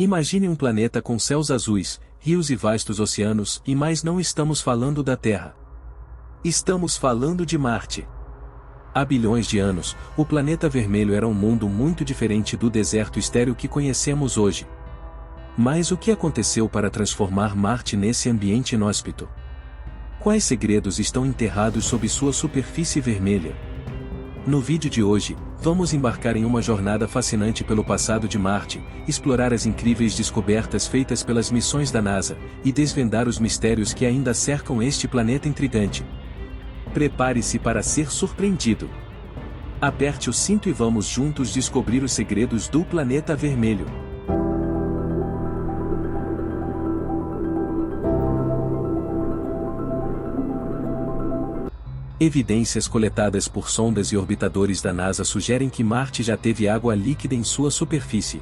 Imagine um planeta com céus azuis, rios e vastos oceanos, mas não estamos falando da Terra. Estamos falando de Marte. Há bilhões de anos, o planeta vermelho era um mundo muito diferente do deserto estéril que conhecemos hoje. Mas o que aconteceu para transformar Marte nesse ambiente inóspito? Quais segredos estão enterrados sob sua superfície vermelha? No vídeo de hoje, vamos embarcar em uma jornada fascinante pelo passado de Marte, explorar as incríveis descobertas feitas pelas missões da NASA, e desvendar os mistérios que ainda cercam este planeta intrigante. Prepare-se para ser surpreendido. Aperte o cinto e vamos juntos descobrir os segredos do planeta vermelho. Evidências coletadas por sondas e orbitadores da NASA sugerem que Marte já teve água líquida em sua superfície.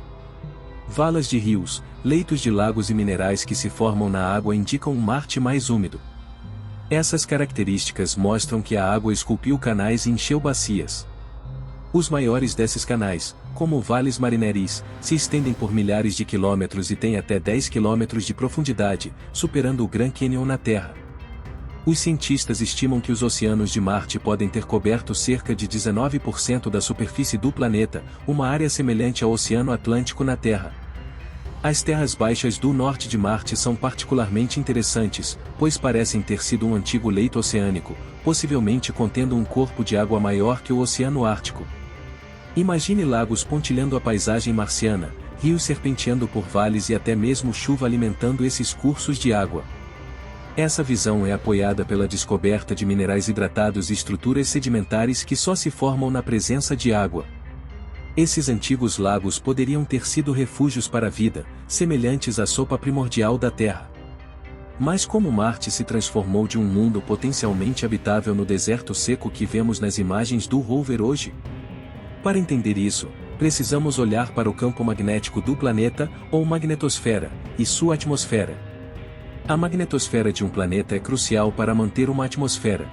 Valas de rios, leitos de lagos e minerais que se formam na água indicam um Marte mais úmido. Essas características mostram que a água esculpiu canais e encheu bacias. Os maiores desses canais, como vales marineris, se estendem por milhares de quilômetros e têm até 10 quilômetros de profundidade, superando o Grand Canyon na Terra. Os cientistas estimam que os oceanos de Marte podem ter coberto cerca de 19% da superfície do planeta, uma área semelhante ao Oceano Atlântico na Terra. As terras baixas do norte de Marte são particularmente interessantes, pois parecem ter sido um antigo leito oceânico, possivelmente contendo um corpo de água maior que o Oceano Ártico. Imagine lagos pontilhando a paisagem marciana, rios serpenteando por vales e até mesmo chuva alimentando esses cursos de água. Essa visão é apoiada pela descoberta de minerais hidratados e estruturas sedimentares que só se formam na presença de água. Esses antigos lagos poderiam ter sido refúgios para a vida, semelhantes à sopa primordial da Terra. Mas como Marte se transformou de um mundo potencialmente habitável no deserto seco que vemos nas imagens do rover hoje? Para entender isso, precisamos olhar para o campo magnético do planeta, ou magnetosfera, e sua atmosfera. A magnetosfera de um planeta é crucial para manter uma atmosfera.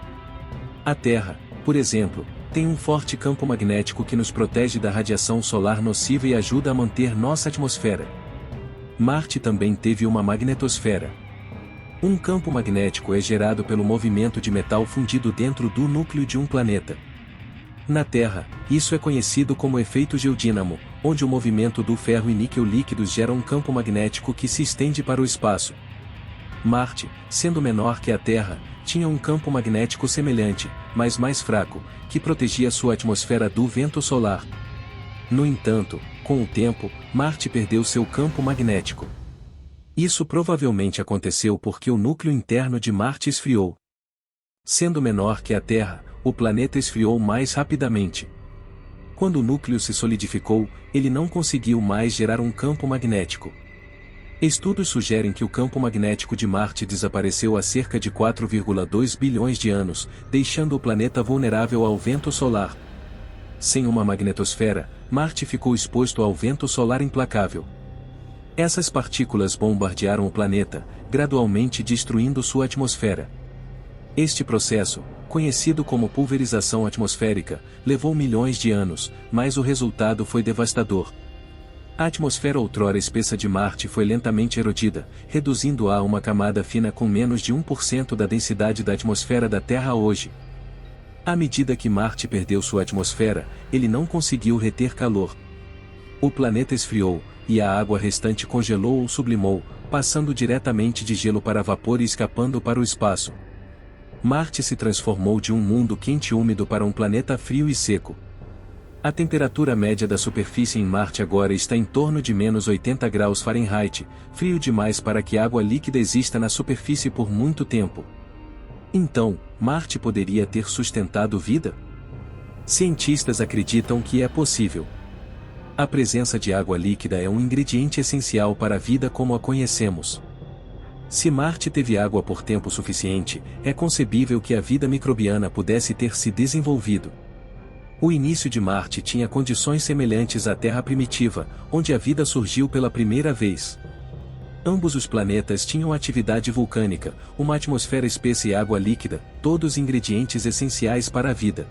A Terra, por exemplo, tem um forte campo magnético que nos protege da radiação solar nociva e ajuda a manter nossa atmosfera. Marte também teve uma magnetosfera. Um campo magnético é gerado pelo movimento de metal fundido dentro do núcleo de um planeta. Na Terra, isso é conhecido como efeito geodínamo, onde o movimento do ferro e níquel líquidos gera um campo magnético que se estende para o espaço. Marte, sendo menor que a Terra, tinha um campo magnético semelhante, mas mais fraco, que protegia sua atmosfera do vento solar. No entanto, com o tempo, Marte perdeu seu campo magnético. Isso provavelmente aconteceu porque o núcleo interno de Marte esfriou. Sendo menor que a Terra, o planeta esfriou mais rapidamente. Quando o núcleo se solidificou, ele não conseguiu mais gerar um campo magnético. Estudos sugerem que o campo magnético de Marte desapareceu há cerca de 4,2 bilhões de anos, deixando o planeta vulnerável ao vento solar. Sem uma magnetosfera, Marte ficou exposto ao vento solar implacável. Essas partículas bombardearam o planeta, gradualmente destruindo sua atmosfera. Este processo, conhecido como pulverização atmosférica, levou milhões de anos, mas o resultado foi devastador. A atmosfera outrora espessa de Marte foi lentamente erodida, reduzindo-a a uma camada fina com menos de 1% da densidade da atmosfera da Terra hoje. À medida que Marte perdeu sua atmosfera, ele não conseguiu reter calor. O planeta esfriou, e a água restante congelou ou sublimou, passando diretamente de gelo para vapor e escapando para o espaço. Marte se transformou de um mundo quente e úmido para um planeta frio e seco. A temperatura média da superfície em Marte agora está em torno de menos 80 graus Fahrenheit, frio demais para que água líquida exista na superfície por muito tempo. Então, Marte poderia ter sustentado vida? Cientistas acreditam que é possível. A presença de água líquida é um ingrediente essencial para a vida como a conhecemos. Se Marte teve água por tempo suficiente, é concebível que a vida microbiana pudesse ter se desenvolvido. O início de Marte tinha condições semelhantes à Terra primitiva, onde a vida surgiu pela primeira vez. Ambos os planetas tinham atividade vulcânica, uma atmosfera espessa e água líquida, todos ingredientes essenciais para a vida.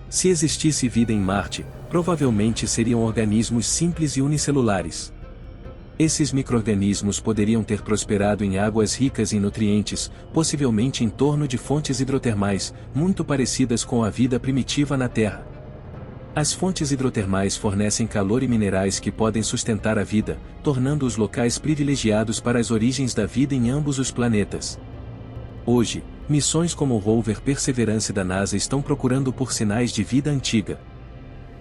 Se existisse vida em Marte, provavelmente seriam organismos simples e unicelulares. Esses micro-organismos poderiam ter prosperado em águas ricas em nutrientes, possivelmente em torno de fontes hidrotermais, muito parecidas com a vida primitiva na Terra. As fontes hidrotermais fornecem calor e minerais que podem sustentar a vida, tornando-os locais privilegiados para as origens da vida em ambos os planetas. Hoje, missões como o rover Perseverance da NASA estão procurando por sinais de vida antiga.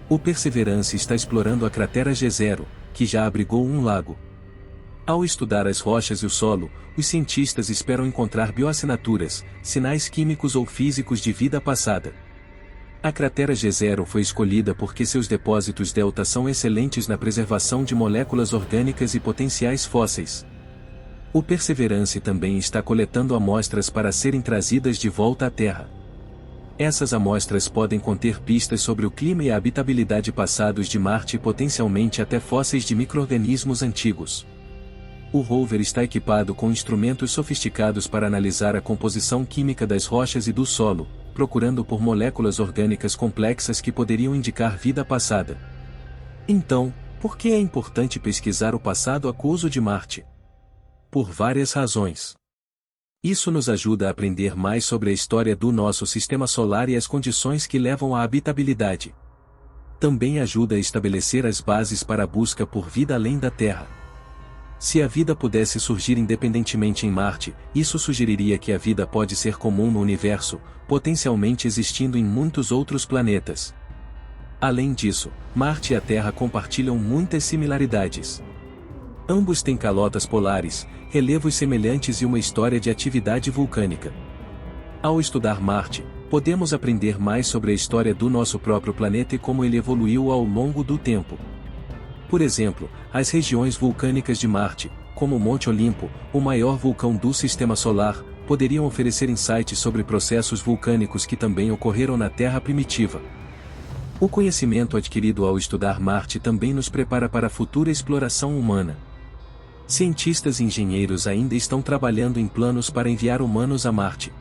O Perseverance está explorando a cratera G0, que já abrigou um lago. Ao estudar as rochas e o solo, os cientistas esperam encontrar bioassinaturas, sinais químicos ou físicos de vida passada. A cratera G0 foi escolhida porque seus depósitos delta são excelentes na preservação de moléculas orgânicas e potenciais fósseis. O Perseverance também está coletando amostras para serem trazidas de volta à Terra. Essas amostras podem conter pistas sobre o clima e a habitabilidade passados de Marte e potencialmente até fósseis de micro-organismos antigos. O rover está equipado com instrumentos sofisticados para analisar a composição química das rochas e do solo, procurando por moléculas orgânicas complexas que poderiam indicar vida passada. Então, por que é importante pesquisar o passado aquoso de Marte? Por várias razões. Isso nos ajuda a aprender mais sobre a história do nosso sistema solar e as condições que levam à habitabilidade. Também ajuda a estabelecer as bases para a busca por vida além da Terra. Se a vida pudesse surgir independentemente em Marte, isso sugeriria que a vida pode ser comum no universo, potencialmente existindo em muitos outros planetas. Além disso, Marte e a Terra compartilham muitas similaridades. Ambos têm calotas polares, relevos semelhantes e uma história de atividade vulcânica. Ao estudar Marte, podemos aprender mais sobre a história do nosso próprio planeta e como ele evoluiu ao longo do tempo. Por exemplo, as regiões vulcânicas de Marte, como o Monte Olimpo, o maior vulcão do Sistema Solar, poderiam oferecer insights sobre processos vulcânicos que também ocorreram na Terra primitiva. O conhecimento adquirido ao estudar Marte também nos prepara para a futura exploração humana. Cientistas e engenheiros ainda estão trabalhando em planos para enviar humanos a Marte.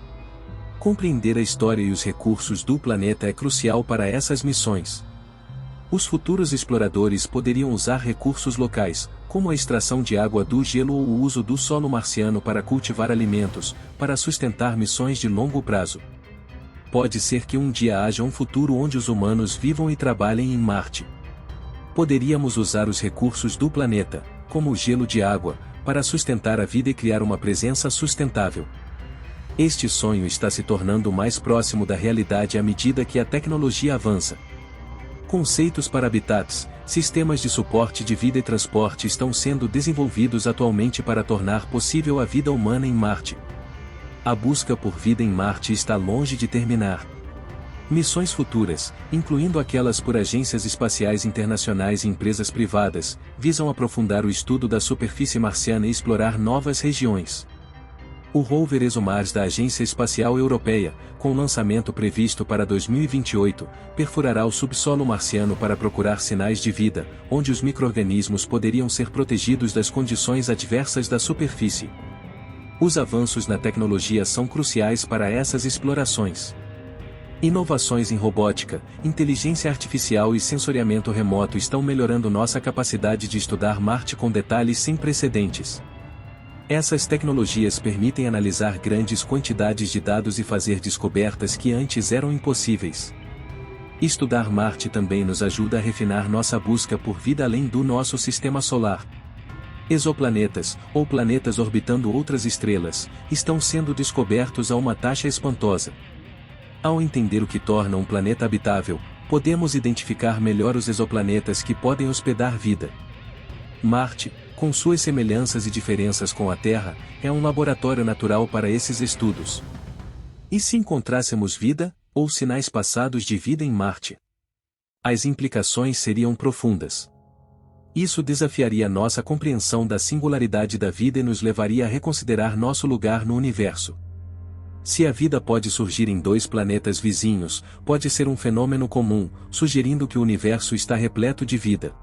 Compreender a história e os recursos do planeta é crucial para essas missões. Os futuros exploradores poderiam usar recursos locais, como a extração de água do gelo ou o uso do solo marciano para cultivar alimentos, para sustentar missões de longo prazo. Pode ser que um dia haja um futuro onde os humanos vivam e trabalhem em Marte. Poderíamos usar os recursos do planeta, como o gelo de água, para sustentar a vida e criar uma presença sustentável. Este sonho está se tornando mais próximo da realidade à medida que a tecnologia avança. Conceitos para habitats, sistemas de suporte de vida e transporte estão sendo desenvolvidos atualmente para tornar possível a vida humana em Marte. A busca por vida em Marte está longe de terminar. Missões futuras, incluindo aquelas por agências espaciais internacionais e empresas privadas, visam aprofundar o estudo da superfície marciana e explorar novas regiões. O rover ExoMars da Agência Espacial Europeia, com lançamento previsto para 2028, perfurará o subsolo marciano para procurar sinais de vida, onde os micro-organismos poderiam ser protegidos das condições adversas da superfície. Os avanços na tecnologia são cruciais para essas explorações. Inovações em robótica, inteligência artificial e sensoriamento remoto estão melhorando nossa capacidade de estudar Marte com detalhes sem precedentes. Essas tecnologias permitem analisar grandes quantidades de dados e fazer descobertas que antes eram impossíveis. Estudar Marte também nos ajuda a refinar nossa busca por vida além do nosso sistema solar. Exoplanetas, ou planetas orbitando outras estrelas, estão sendo descobertos a uma taxa espantosa. Ao entender o que torna um planeta habitável, podemos identificar melhor os exoplanetas que podem hospedar vida. Marte, com suas semelhanças e diferenças com a Terra, é um laboratório natural para esses estudos. E se encontrássemos vida, ou sinais passados de vida em Marte? As implicações seriam profundas. Isso desafiaria nossa compreensão da singularidade da vida e nos levaria a reconsiderar nosso lugar no universo. Se a vida pode surgir em dois planetas vizinhos, pode ser um fenômeno comum, sugerindo que o universo está repleto de vida.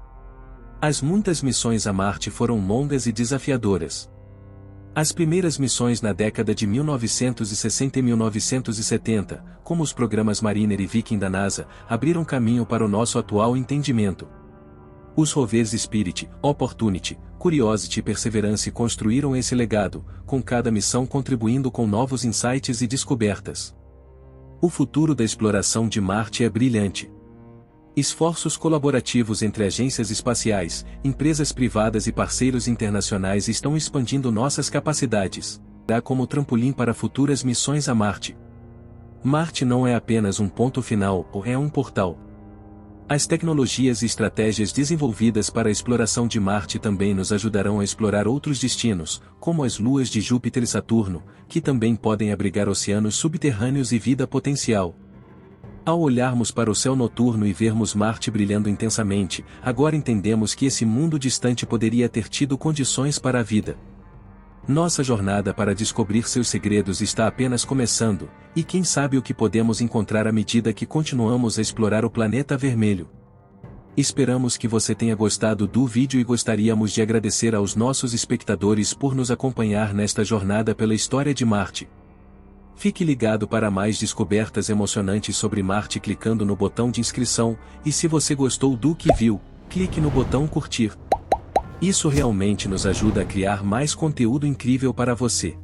As muitas missões a Marte foram longas e desafiadoras. As primeiras missões na década de 1960 e 1970, como os programas Mariner e Viking da NASA, abriram caminho para o nosso atual entendimento. Os rovers Spirit, Opportunity, Curiosity e Perseverance construíram esse legado, com cada missão contribuindo com novos insights e descobertas. O futuro da exploração de Marte é brilhante. Esforços colaborativos entre agências espaciais, empresas privadas e parceiros internacionais estão expandindo nossas capacidades, como trampolim para futuras missões a Marte. Marte não é apenas um ponto final, é um portal. As tecnologias e estratégias desenvolvidas para a exploração de Marte também nos ajudarão a explorar outros destinos, como as luas de Júpiter e Saturno, que também podem abrigar oceanos subterrâneos e vida potencial. Ao olharmos para o céu noturno e vermos Marte brilhando intensamente, agora entendemos que esse mundo distante poderia ter tido condições para a vida. Nossa jornada para descobrir seus segredos está apenas começando, e quem sabe o que podemos encontrar à medida que continuamos a explorar o planeta vermelho. Esperamos que você tenha gostado do vídeo e gostaríamos de agradecer aos nossos espectadores por nos acompanhar nesta jornada pela história de Marte. Fique ligado para mais descobertas emocionantes sobre Marte clicando no botão de inscrição, e se você gostou do que viu, clique no botão curtir. Isso realmente nos ajuda a criar mais conteúdo incrível para você.